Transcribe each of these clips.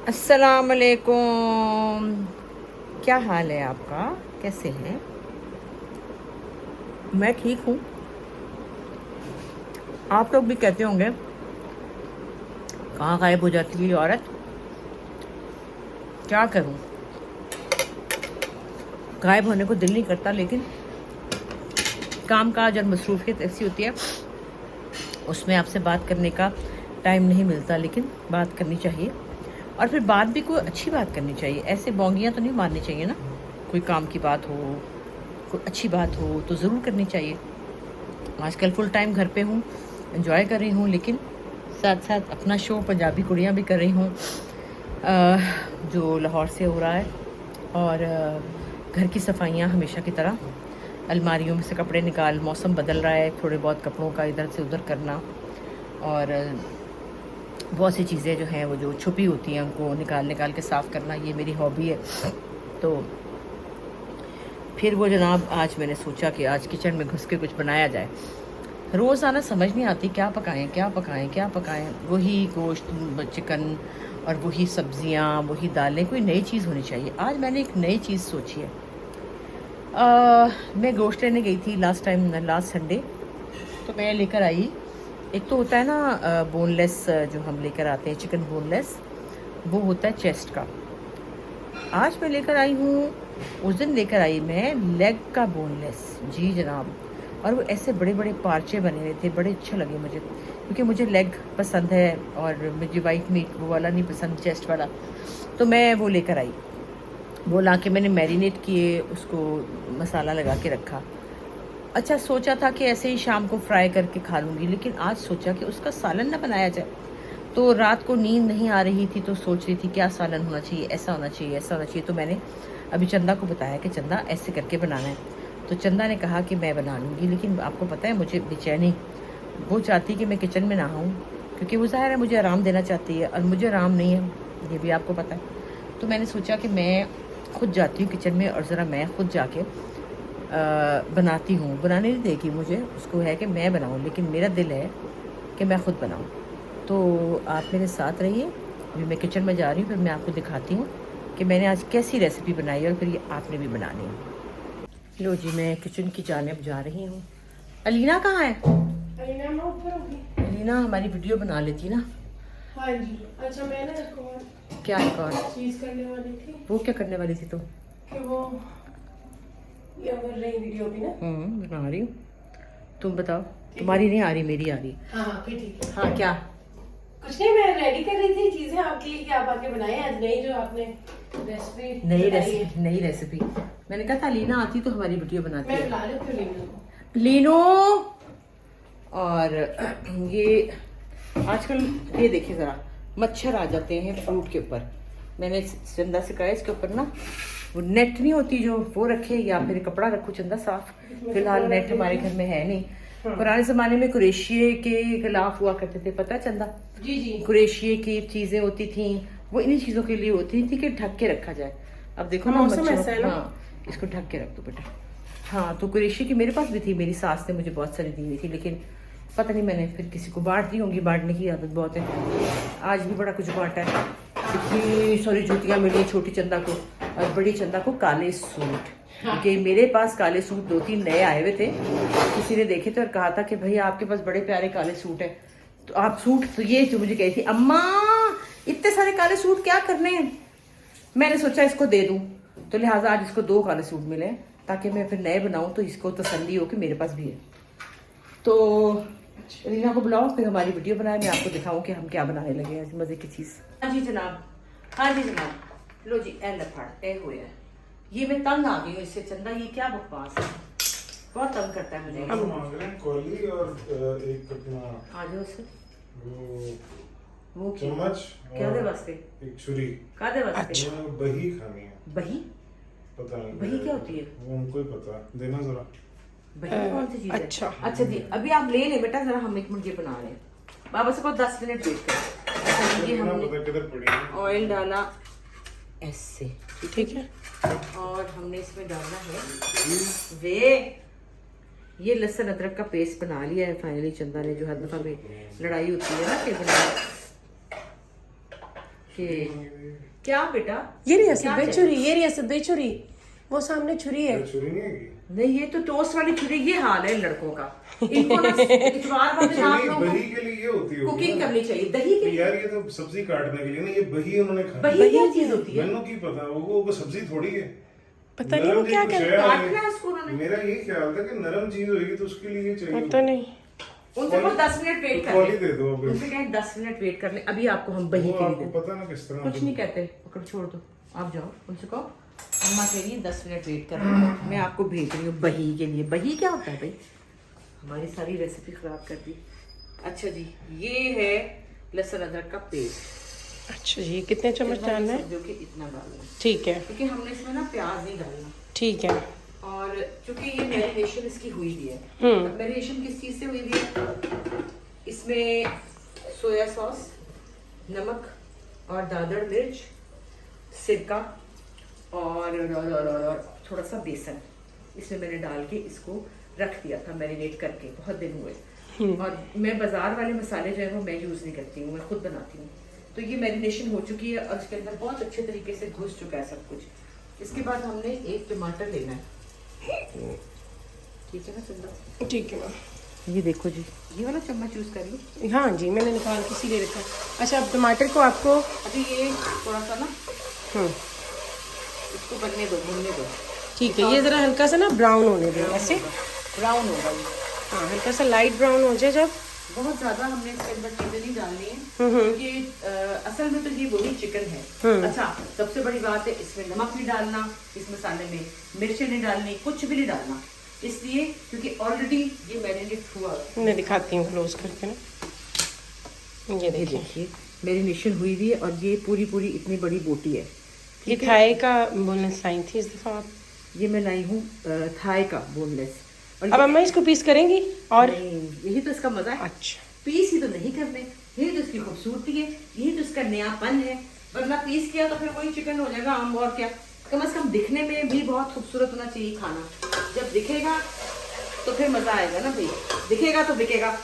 अस्सलाम वालेकुम। क्या हाल है आपका? कैसे हैं? मैं ठीक हूँ। आप लोग भी कहते होंगे कहाँ गायब हो जाती है ये औरत। क्या करूँ, गायब होने को दिल नहीं करता, लेकिन काम काज और मसरूफियत ऐसी होती है, उसमें आपसे बात करने का टाइम नहीं मिलता। लेकिन बात करनी चाहिए, और फिर बात भी कोई अच्छी बात करनी चाहिए। ऐसे बोंगियाँ तो नहीं मारनी चाहिए ना। कोई काम की बात हो, कोई अच्छी बात हो तो ज़रूर करनी चाहिए। आजकल फुल टाइम घर पे हूँ, एंजॉय कर रही हूँ, लेकिन साथ साथ अपना शो पंजाबी कुड़ियाँ भी कर रही हूँ, जो लाहौर से हो रहा है। और घर की सफाइयाँ हमेशा की तरह, अलमारियों में से कपड़े निकाल, मौसम बदल रहा है, थोड़े बहुत कपड़ों का इधर से उधर करना, और बहुत सी चीज़ें जो हैं वो जो छुपी होती हैं उनको निकाल निकाल के साफ़ करना, ये मेरी हॉबी है। तो फिर वो जनाब, आज मैंने सोचा कि आज किचन में घुस के कुछ बनाया जाए। रोज़ाना समझ नहीं आती क्या पकाएं क्या पकाएं क्या पकाएं। वही गोश्त, चिकन, और वही सब्जियां, वही दालें। कोई नई चीज़ होनी चाहिए। आज मैंने एक नई चीज़ सोची है। मैं गोश्त लेने गई थी लास्ट संडे। तो मैं लेकर आई, एक तो होता है ना बोनलेस, जो हम लेकर आते हैं चिकन बोनलेस, वो होता है चेस्ट का। आज मैं लेकर आई हूँ, उस दिन लेकर आई मैं लेग का बोनलेस। जी जनाब। और वो ऐसे बड़े बड़े पार्चे बने हुए थे, बड़े अच्छे लगे मुझे, क्योंकि मुझे लेग पसंद है और मुझे वाइट मीट वो वाला नहीं पसंद, चेस्ट वाला। तो मैं वो लेकर आई। वो ला के मैंने मैरिनेट किए, उसको मसाला लगा के रखा। अच्छा, सोचा था कि ऐसे ही शाम को फ्राई करके खा लूँगी, लेकिन आज सोचा कि उसका सालन ना बनाया जाए। तो रात को नींद नहीं आ रही थी, तो सोच रही थी क्या सालन होना चाहिए, ऐसा होना चाहिए, ऐसा होना चाहिए। तो मैंने अभी चंदा को बताया कि चंदा ऐसे करके बनाना है। तो चंदा ने कहा कि मैं बना लूँगी, लेकिन आपको पता है मुझे बेचैनी, वो चाहती कि मैं किचन में ना आऊँ, क्योंकि वो ज़ाहिर है मुझे आराम देना चाहती है, और मुझे आराम नहीं है, ये भी आपको पता है। तो मैंने सोचा कि मैं खुद जाती हूँ किचन में, और ज़रा मैं खुद जाके बनाती हूँ। बनाने नहीं देगी मुझे, उसको है कि मैं बनाऊँ, लेकिन मेरा दिल है कि मैं खुद बनाऊँ। तो आप मेरे साथ रहिए। अभी मैं किचन में जा रही हूँ, फिर मैं आपको दिखाती हूँ कि मैंने आज कैसी रेसिपी बनाई है, और फिर ये आपने भी बनानी है। लो जी, मैं किचन की जानिब जा रही हूँ। अलीना कहाँ है? अलीना मैं ऊपर होगी। अलीना हमारी वीडियो बना लेती ना। हाँ जी। अच्छा, मैं ना एक और क्या एक और चीज करने वाली थी वो क्या करने वाली थी तुम? कि वो ये कर रही वीडियो भी ना। बना रही हूँ। तुम बताओ। तुम्हारी नहीं आ रही, मेरी आ रही। हाँ हाँ, फिर ठीक है। हाँ, क्या? कुछ नहीं, मैं रेडी कर रही थी चीजें आपके लिए कि आप आके बनाए आज नई जो आपने रेसिपी नई रेसिपी मैंने कहा था लीना आती तो हमारी वीडियो बनाती मैं है। बुला लेती हूँ लीना को। लीनो। और ये आजकल ये देखिए ज़रा, मच्छर आ जाते हैं फ्रूट के ऊपर। मैंने चंदा से कहा इसके ऊपर ना वो नेट नहीं होती जो, वो रखे, या फिर कपड़ा रखो चंदा साफ। फिलहाल नेट हमारे घर में है नहीं। पुराने ज़माने में कुरेशिये के गिलाफ हुआ करते थे, पता है चंदा? जी जी। कुरेशिये की चीज़ें होती थी, वो इन्हीं चीज़ों के लिए होती थी कि ढक के रखा जाए। अब देखो ना मच्छर। हाँ, इसको ढक के रख दो बेटा। हाँ, तो कुरेशी की मेरे पास भी थी, मेरी सास ने मुझे बहुत सारी दी हुई थी, लेकिन पता नहीं मैंने फिर किसी को बांट दी होंगी, बांटने की आदत बहुत है। आज भी बड़ा कुछ बांटा है। इतनी सारी जूतियाँ मिली छोटी चंदा को, और बड़ी चंदा को काले सूट, क्योंकि मेरे पास काले सूट 2-3 नए आए हुए थे। किसी ने देखे थे और कहा था कि भाई आपके पास बड़े प्यारे काले सूट है। तो आप सूट, तो ये जो मुझे कही थी, अम्मा इतने सारे काले सूट क्या करने हैं। मैंने सोचा इसको दे दूं, तो लिहाजा आज इसको 2 काले सूट मिले, ताकि मैं फिर नए बनाऊं तो इसको तसल्ली हो कि मेरे पास भी है। तो रीना को बुलाओ, फिर हमारी वीडियो बनाए, मैं आपको दिखाऊं कि हम क्या बनाने लगे आज मजे की चीज। हाँ जी जनाब, हाँ जी जनाब। लो जी, ए लफड़ ए हो है। ये मैं तंग आ गई हूँ इससे। चंदा ये क्या बकवास है, बहुत तंग करता है मुझे। हम मांग रहे हैं कॉली और एक अपना आ जाओ उससे। वो वो चम्मच क्या दे और वास्ते? एक छुरी। का दे वास्ते? वो बही खानी है। बही? पता नहीं बही क्या होती है? वो हमको ही पता है, देना जरा। बही कौन सी चीज है? अच्छा जी, अभी आप ले लें बेटा, जरा हम 1 मिनट ये बना रहे हैं। बाबा से को 10 मिनट वेट करें। अच्छा, ये ना हमने पता किधर पड़ी है। ऑयल डाला ऐसे, ठीक है। और हमने इसमें डालना है वे ये लहसुन अदरक का पेस्ट बना लिया है फाइनली। चंदा ने जो हर दफा में लड़ाई होती है ना कि बना ओके क्या बेटा? ये रियासत क्या भाई चाहिए? छुरी, ये रियासत भाई छुरी, वो सामने छुरी है। ये छुरी नहीं है नहीं ये तो टोस्ट वाली छुरी, ये हाल है लड़कों का। इनको ना इतवार वाले दिन आप छुरी लोगों बही के लिए ये होती है कुकिंग करनी चाहिए। दही के लिए यार, ये तो सब्जी काटने के लिए ना, ये बही उन्होंने खाई। बही क्या चीज होती है? मैंने की पता, वो सब्जी थोड़ी है। पता नहीं वो नरम क्या चीज कर कुछ है काटना है नहीं। उसको उन्होंने। मेरा ये ख्याल था कि नरम चीज होगी तो उसके लिए चाहिए। पता नहीं। उनसे को 10 मिनट वेट कर क्वालिटी ले। दे दो अभी। उनसे कहें 10 मिनट वेट कर ले, अभी आपको हम बही वो के लिए आपको देते। पता ना किस तरह कुछ नहीं कहते, पकड़ छोड़ दो, आप जाओ उनसे कहो अम्मा कह रही है 10 मिनट वेट कर लो, मैं आपको भेज रही हूँ बही के लिए। बही क्या होता है भाई? हमारी सारी रेसिपी खराब कर दी। अच्छा जी, ये है लहसुन अदरक का पेस्ट। अच्छा जी, कितने चम्मच डालना है? जो कि इतना डालना है, ठीक है क्योंकि हमने इसमें ना प्याज नहीं डालना। ठीक है। और चूंकि ये मैरिनेशन इसकी हुई हुई है, मैरिनेशन किस चीज़ से हुई हुई है? इसमें सोया सॉस, नमक और दादड़ मिर्च, सिरका और थोड़ा सा बेसन, इसमें मैंने डाल के इसको रख दिया था मैरिनेट करके, बहुत दिन हुए। और मैं बाजार वाले मसाले जो है वो मैं यूज़ नहीं करती हूँ, मैं खुद बनाती हूँ। तो ये मैरिनेशन हो चुकी है और इसके अंदर बहुत अच्छे तरीके से घुस चुका है सब कुछ। इसके बाद हमने एक टमाटर लेना है, ठीक है ना चंदा? ठीक है मैम। ये देखो जी, ये वाला चम्मच यूज़ कर लो। हाँ जी, मैंने निकाल के इसीलिए रखा। अच्छा, अब टमाटर को आपको अभी ये थोड़ा सा ना हम्म, इसको बनने दो, भूनने दो। ठीक है, ये ज़रा हल्का सा ना ब्राउन होने दें ऐसे। ब्राउन होगा ये, हाँ, हल्का सा लाइट ब्राउन हो जाए जब। बहुत ज्यादा हमने इसके अंदर चीजें नहीं डालनी है। ये असल में तो ये वही चिकन है। अच्छा, सबसे बड़ी बात है इसमें नमक नहीं डालना, इस मसाले में मिर्ची नहीं डालनी, कुछ भी नहीं डालना, इसलिए क्योंकि ऑलरेडी ये मैरिनेट हुआ है। मैं दिखाती हूँ क्लोज करके ना, ये ये देखिए, देखिए मैरिनेशन हुई हुई है और ये पूरी पूरी इतनी बड़ी बोटी है। ये थाई का बोनलेस लाई थी इस दफ़ा आप। ये मैं लाई हूँ थाई का बोनलेस। और अब अम्मा इसको पीस करेंगी और नहीं, यही तो इसका मजा है। अच्छा, पीस ही तो नहीं करने, यही तो इसकी खूबसूरती है, यही तो इसका नयापन है। वरना पीस किया तो फिर वही चिकन हो जाएगा आम, और क्या। कम से कम दिखने में भी बहुत खूबसूरत होना चाहिए खाना। जब दिखेगा तो फिर मजा आएगा ना भाई, दिखेगा तो बिकेगा।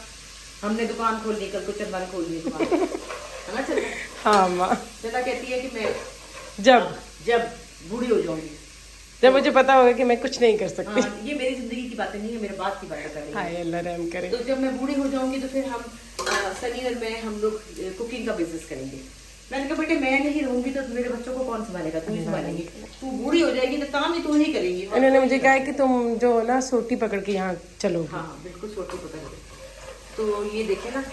हमने दुकान खोल ली, कल को चंदा ने खोल ली दुकान, है ना चंदा? हाँ अम्मा, चंदा कहती है कि मैं जब बूढ़ी हो जाऊंगी, जब मुझे पता होगा कि मैं कुछ नहीं कर सकती। हाँ, ये मेरी जिंदगी की बातें नहीं है, मेरे बात की बातें कर रही हाय है। अल्लाह रहम करे। तो जब मैं बूढ़ी हो जाऊंगी तो फिर हम सनी और मैं, हम लोग कुकिंग का बिजनेस करेंगे। मैंने कहा बेटे मैं नहीं रहूंगी तो मेरे बच्चों को कौन संभालेगा? तू ही संभालेंगी। तू बूढ़ी हो जाएगी तो काम ही तू ही करेंगी। इन्होंने मुझे कहा है कि तुम जो ना सोटी पकड़ के यहाँ चलोगी। हाँ बिल्कुल, छोटी पकड़ के। तो ये देखे ना।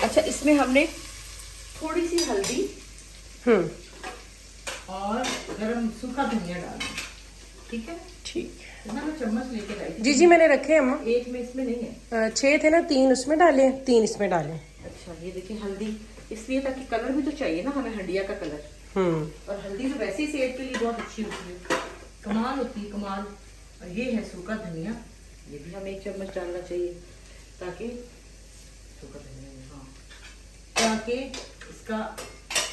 अच्छा, इसमें हमने थोड़ी सी हल्दी और गरम सूखा धनिया डालना, ठीक है? ठीक है। मैं चम्मच लेके लाई थी। जी जी, मैंने रखे हैं अम्मा। एक में इसमें नहीं है। 6 थे ना, 3 उसमें डाले, 3 इसमें डाले। अच्छा, ये देखिए हल्दी इसलिए ताकि कलर भी तो चाहिए ना हमें, हंडिया का कलर। और हल्दी तो वैसे ही सेहत के लिए बहुत अच्छी होती है, कमाल होती है, कमाल। और ये है सूखा धनिया, ये भी हमें 1 चम्मच डालना चाहिए ताकि सूखा धनिया, हाँ, ताकि इसका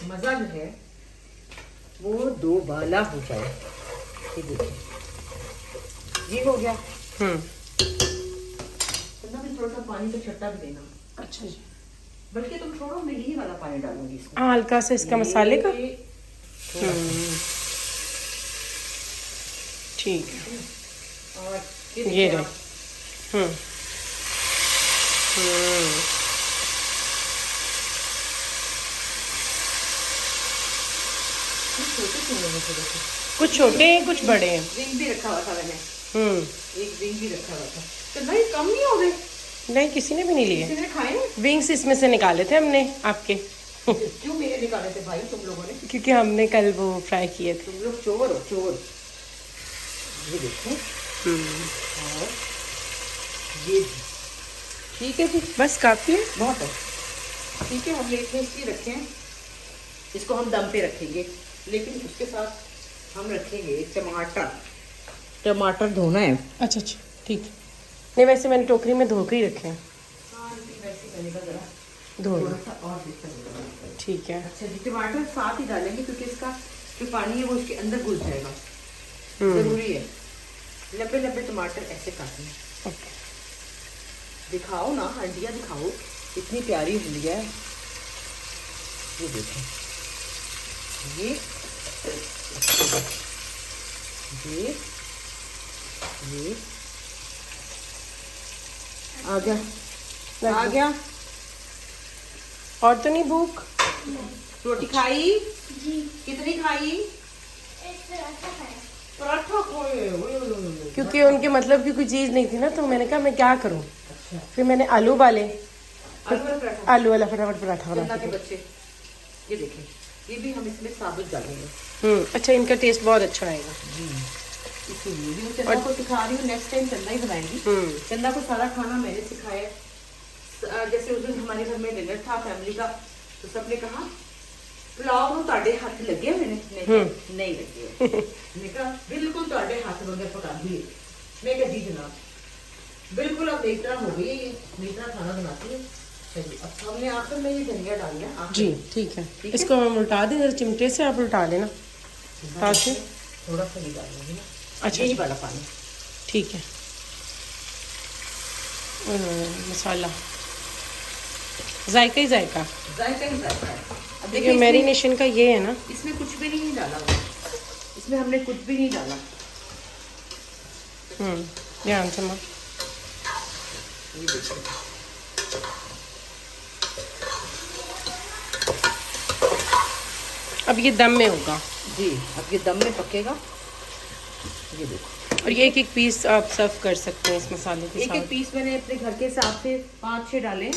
मज़ा जो है वो 2 बाला हो जाए। ये देखिए, ये हो गया। तो भी थोड़ा सा पानी तो छट्टा भी देना। अच्छा जी, बल्कि तुम छोड़ो, मैं यही वाला पानी डालूंगी इसमें, हाँ हल्का सा इसका मसाले का। ठीक है, और ये रहे। कुछ छोटे हैं कुछ बड़े हैं। विंग भी रखा हुआ था मैंने, एक विंग भी रखा हुआ था। तो भाई कम नहीं हो गए? नहीं, किसी ने भी नहीं लिए। किसी ने खाए ना? विंग्स इसमें से निकाले थे हमने आपके। क्यों मेरे निकाले थे भाई तुम लोगों ने? क्योंकि हमने कल वो फ्राई किए थे। तुम लोग चोर हो, चोर। ये देखो, और ये भी। ठीक है जी, बस काफी है, बहुत है। ठीक है, हम लेट में इसलिए रखे हैं, इसको हम दम पे रखेंगे, लेकिन उसके साथ हम रखेंगे टमाटर धोना है। अच्छा अच्छा, ठीक है। नहीं, वैसे मैंने टोकरी में धो के ही रखे हैं। हाँ, वैसे मैंने कहा जरा धो थोड़ा लो, सा और बेहतर। ठीक है। अच्छा जी, टमाटर साथ ही डालेंगे क्योंकि इसका जो पानी है वो इसके अंदर घुस जाएगा, जरूरी है। लंबे लंबे टमाटर ऐसे काटने। ओके, दिखाओ ना, हंडिया दिखाओ, इतनी प्यारी हंडिया है। ये देखें, ये आ गया। और तो नहीं भूख? रोटी खाई? कितनी खाई? पराठा खाए। क्योंकि उनके मतलब की कोई चीज नहीं थी ना, तो मैंने कहा मैं क्या करूं। फिर मैंने आलू वाले, आलू वाला फटाफट पराठा बना के बच्चे, ये देखें, ये भी हम इसमें साबुत डालेंगे। अच्छा, इनका टेस्ट बहुत अच्छा आएगा। इसीलिए भी मैं चंदा को सिखा रही हूँ, नेक्स्ट टाइम चंदा ही बनाएंगी। चंदा को सारा खाना मैंने सिखाया है। जैसे उस दिन हमारे घर में डिनर था फैमिली का, तो सबने कहा पुलाव ਨੂੰ ਤੁਹਾਡੇ ਹੱਥ ਲੱਗੇ ਹੋਏ ਨੇ? नहीं लगे। मैं कहा बिल्कुल ਤੁਹਾਡੇ हाथ वगैरह पकाती है। मैं कहा जी जनाब, बिल्कुल अब नेत्रा हो गई है, ये नेत्रा खाना बनाती है। चलिए अब हमने आखिर में ये धनिया डाल दिया जी, ठीक है। इसको हम उल्टा दें जरा, चिमटे से आप उल्टा लेना ताकि थोड़ा सा ही डालेंगे ना। अच्छा, यही वाला पानी, ठीक है। मसाला जायका ही जायका है। अब देखिए मैरिनेशन का ये है ना, इसमें कुछ भी नहीं डाला हुआ, इसमें हमने कुछ भी नहीं डाला। ध्यान से माँ। ये देखिए, अब ये दम में होगा जी, अब ये दम में पकेगा। ये देखो, और ये एक पीस आप सर्व कर सकते हैं इस मसाले के एक साथ। पीस मैंने अपने घर के हिसाब से 5-6 डाले।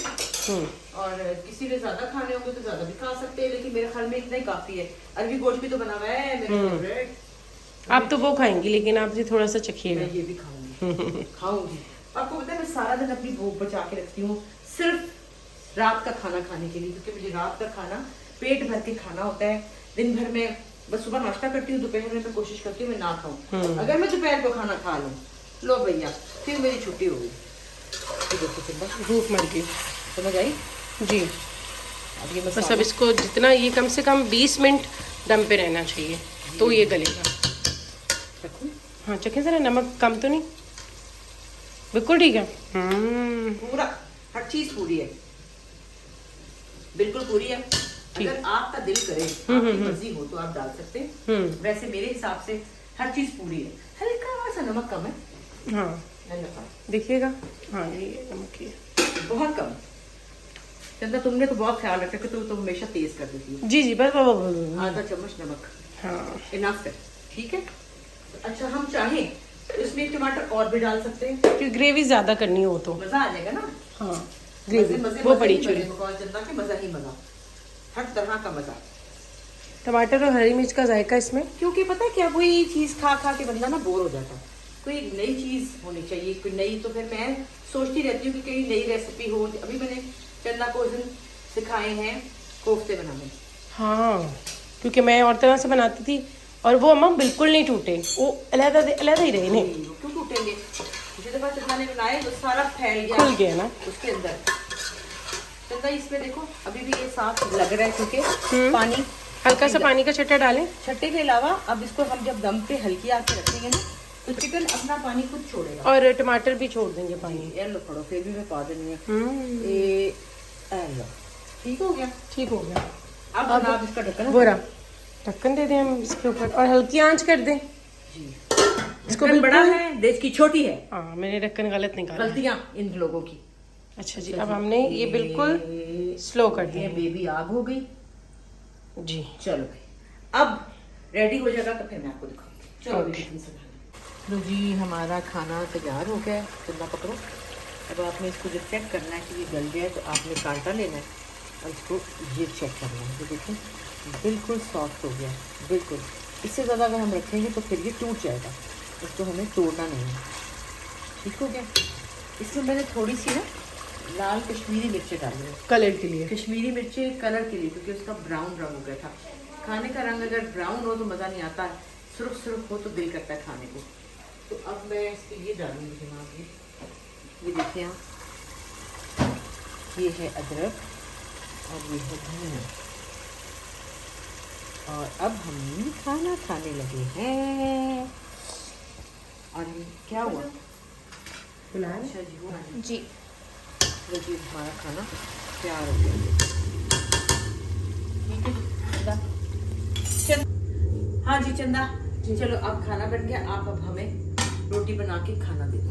और किसी ने ज्यादा खाने होंगे तो ज्यादा भी खा सकते हैं, लेकिन मेरे ख्याल में इतना ही काफी है। अरबी गोश्त भी तो बना हुआ है मेरे फेवरेट। आप तो वो खाएंगी, लेकिन आप जी थोड़ा सा चखिएगा। मैं ये भी खाऊंगी। खाऊंगी। आपको पता है मैं सारा दिन अपनी भूख बचा के रखती हूँ सिर्फ रात का खाना खाने के लिए, क्योंकि मुझे रात का खाना पेट भर के खाना होता है। दिन भर में बस सुबह नाश्ता करती हूँ, दोपहर में मैं कोशिश करती हूँ मैं ना खाऊं। अगर मैं दोपहर को खाना खा लूँ, लो भैया फिर मेरी छुट्टी हो गई। भूख मर गई, समझ आई जी। अब ये बस अब इसको जितना, ये कम से कम 20 मिनट दम पे रहना चाहिए, तो ये गलेगा। हाँ, चखें जरा, नमक कम तो नहीं? बिल्कुल ठीक है। पूरा हर चीज पूरी है, बिल्कुल पूरी है। अगर आपका दिल करे, आपकी मर्जी हो तो आप डाल सकते हैं। वैसे मेरे हिसाब से हर चीज पूरी है, हल्का सा नमक कम है। हाँ, देखिएगा। हाँ, ये नमक ही है, बहुत कम। चंदा तुमने तो बहुत ख्याल रखा कि तुम हमेशा तेज कर देती हो। जी जी, बस आधा चम्मच नमक हाँ, इनफ है, ठीक है। अच्छा, हम चाहें तो इसमें टमाटर और भी डाल सकते हैं, क्योंकि ग्रेवी ज्यादा करनी हो तो। मजा आ जाएगा ना। हाँ, ग्रेवी वो बड़ी चूरी। चंदा के मजा ही मजा, हर तरह का मजा। टमाटर और हरी मिर्च का जायका इसमें, क्योंकि पता है क्या, वही चीज खा खा के बंदा ना बोर हो जाता है। कोई नई चीज होनी चाहिए, कोई नई। तो फिर मैं सोचती रहती हूँ कि कहीं नई रेसिपी हो। अभी मैंने चंदा को उस दिन सिखाए हैं कोफ्ते बनाने। हाँ, क्योंकि मैं और तरह से बनाती थी, और वो अम्मा बिल्कुल नहीं टूटे, वो अलग ही रहे नहीं। वो क्यों टूटेंगे? जिस दफा चंदा ने बनाए तो सारा फैल गया, खुल गया ना उसके अंदर। चंदा इसमें देखो अभी भी ये साफ लग रहा है, क्योंकि पानी, हल्का सा पानी का छट्टा डालें। छट्टे के अलावा अब इसको हम जब दम पे हल्की आंच पे रखेंगे ना, तो चिकन अपना पानी खुद छोड़ेगा। और टमाटर भी छोड़ देंगे पानी। ये लो पड़ो, फिर भी मैं पा देनी है। ये लो, ठीक हो गया, ठीक हो गया। अब आप इसका ढक्कन बोरा ढक्कन दे दें हम इसके ऊपर, और हल्की आंच कर दें। जी, इसको ढक्कन बड़ा है, देश की छोटी है। हाँ, मैंने ढक्कन गलत निकाला। गलतियां इन लोगों की। अच्छा जी, अब हमने ये बिल्कुल स्लो कर दिया। बेबी आग हो गई जी। चलो भाई, अब रेडी हो जाएगा तो फिर मैं आपको दिखाऊंगी। चलो बेबी से लो जी, हमारा खाना तैयार हो गया है। चंदा पकड़ो। अब आपने इसको जो चेक करना है कि ये गल गया है, तो आपने कांटा लेना है और इसको ये चेक करना है। तो देखो बिल्कुल सॉफ्ट हो गया है, बिल्कुल। इससे ज़्यादा अगर हम रखेंगे तो फिर ये टूट जाएगा, इसको हमें तोड़ना नहीं है। ठीक हो गया। इसमें मैंने थोड़ी सी ना लाल कश्मीरी मिर्चें डाली है, कलर के लिए। कश्मीरी मिर्चें कलर के लिए, क्योंकि उसका ब्राउन रंग हो गया था। खाने का रंग अगर ब्राउन हो तो मज़ा नहीं आता है, सुर्ख सुर्ख हो तो दिल करता है खाने को। तो अब मैं इसके लिए डालूंगी जनाब ये देखिए आप, ये है अदरक और ये है धनिया। और अब हम खाना खाने लगे हैं। और क्या हुआ? अच्छा जी, हुआ जी। तो जी हमारा खाना तैयार हो गया। ठीक हाँ जी चंदा, चलो अब खाना बन गया, आप अब हमें रोटी बना के खाना दे दो।